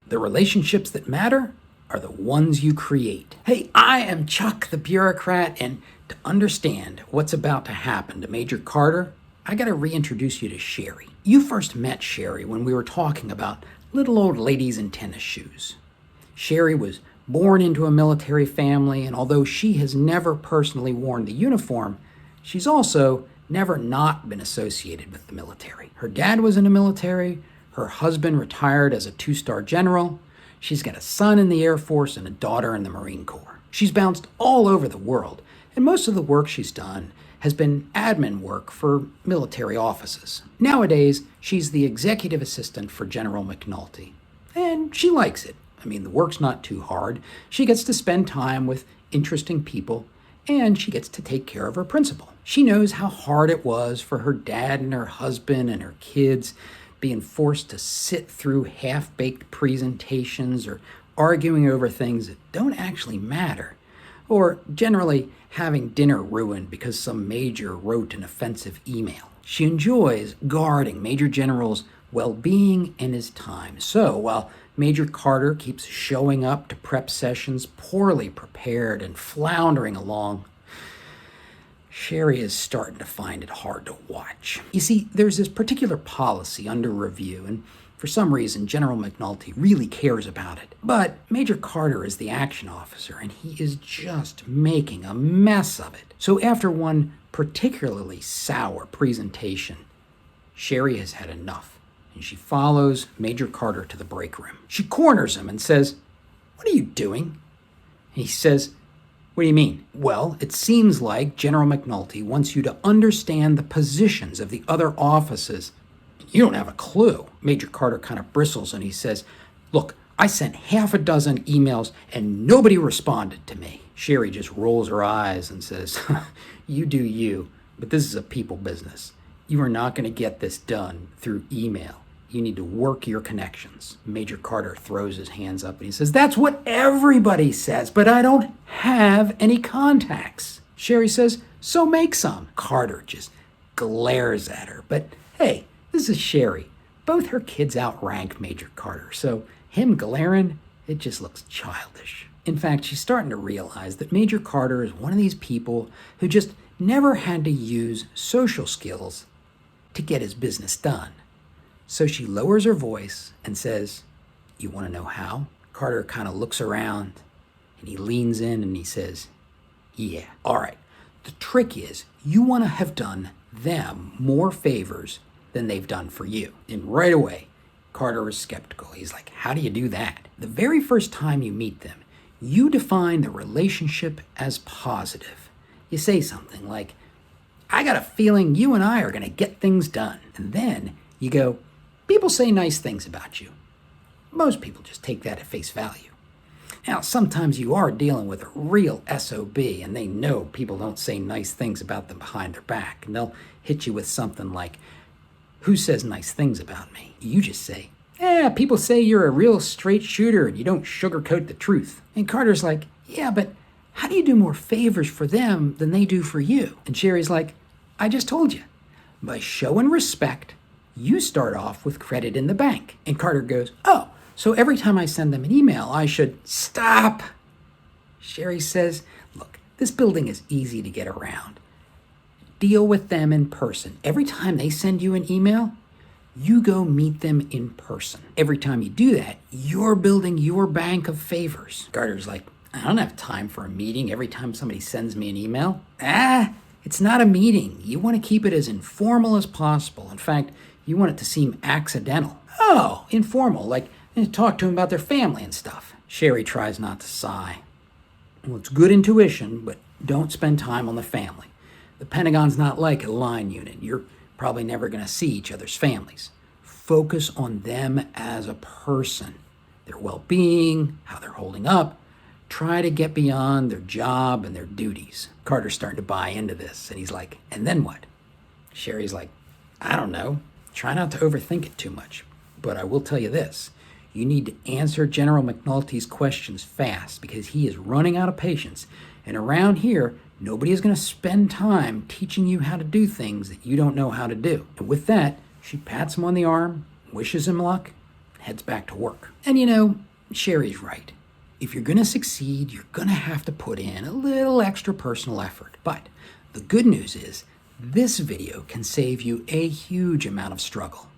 The relationships that matter are the ones you create. Hey, I am Chuck the bureaucrat, and to understand what's about to happen to Major Carter, I gotta reintroduce you to Sherry. You first met Sherry when we were talking about little old ladies in tennis shoes. Sherry was born into a military family, and although she has never personally worn the uniform, she's also never not been associated with the military. Her dad was in the military, her husband retired as a 2-star general, she's got a son in the Air Force and a daughter in the Marine Corps. She's bounced all over the world, and most of the work she's done has been admin work for military offices. Nowadays, she's the executive assistant for General McNulty, and she likes it. I mean, the work's not too hard. She gets to spend time with interesting people, and she gets to take care of her principal. She knows how hard it was for her dad and her husband and her kids being forced to sit through half-baked presentations or arguing over things that don't actually matter, or generally having dinner ruined because some major wrote an offensive email. She enjoys guarding Major General's well-being and his time. So while Major Carter keeps showing up to prep sessions poorly prepared and floundering along, Sherry is starting to find it hard to watch. You see, there's this particular policy under review, and for some reason, General McNulty really cares about it. But Major Carter is the action officer, and he is just making a mess of it. So after one particularly sour presentation, Sherry has had enough, and she follows Major Carter to the break room. She corners him and says, "What are you doing?" And he says, "What do you mean?" "Well, it seems like General McNulty wants you to understand the positions of the other offices." "You don't have a clue." Major Carter kind of bristles and he says, "Look, I sent half a dozen emails and nobody responded to me." Sherry just rolls her eyes and says, "You do you, but this is a people business. You are not going to get this done through email. You need to work your connections." Major Carter throws his hands up and he says, "That's what everybody says, but I don't have any contacts." Sherry says, "So make some." Carter just glares at her. But hey, this is Sherry. Both her kids outrank Major Carter, so him glaring, it just looks childish. In fact, she's starting to realize that Major Carter is one of these people who just never had to use social skills to get his business done. So she lowers her voice and says, "You want to know how?" Carter kind of looks around and he leans in and he says, "Yeah, all right. The trick is you want to have done them more favors than they've done for you." And right away, Carter is skeptical. He's like, "How do you do that?" The very first time you meet them, you define the relationship as positive. You say something like, "I got a feeling you and I are going to get things done." And then you go, "People say nice things about you." Most people just take that at face value. Now, sometimes you are dealing with a real SOB and they know people don't say nice things about them behind their back. And they'll hit you with something like, "Who says nice things about me?" You just say, "People say you're a real straight shooter and you don't sugarcoat the truth." And Carter's like, "Yeah, but how do you do more favors for them than they do for you?" And Sherry's like, "I just told you. By showing respect, you start off with credit in the bank." And Carter goes, "Oh, so every time I send them an email, I should..." "Stop!" Sherry says, "Look, this building is easy to get around. Deal with them in person. Every time they send you an email, you go meet them in person. Every time you do that, you're building your bank of favors." Carter's like, "I don't have time for a meeting every time somebody sends me an email." It's not a meeting. You want to keep it as informal as possible. In fact, you want it to seem accidental. "Oh, informal, like talk to them about their family and stuff." Sherry tries not to sigh. "Well, it's good intuition, but don't spend time on the family. The Pentagon's not like a line unit. You're probably never going to see each other's families. Focus on them as a person, their well-being, how they're holding up. Try to get beyond their job and their duties." Carter's starting to buy into this, and he's like, "And then what?" Sherry's like, "I don't know. Try not to overthink it too much. But I will tell you this. You need to answer General McNulty's questions fast because he is running out of patience. And around here, nobody is going to spend time teaching you how to do things that you don't know how to do." And with that, she pats him on the arm, wishes him luck, and heads back to work. And you know, Sherry's right. If you're going to succeed, you're going to have to put in a little extra personal effort. But the good news is, this video can save you a huge amount of struggle.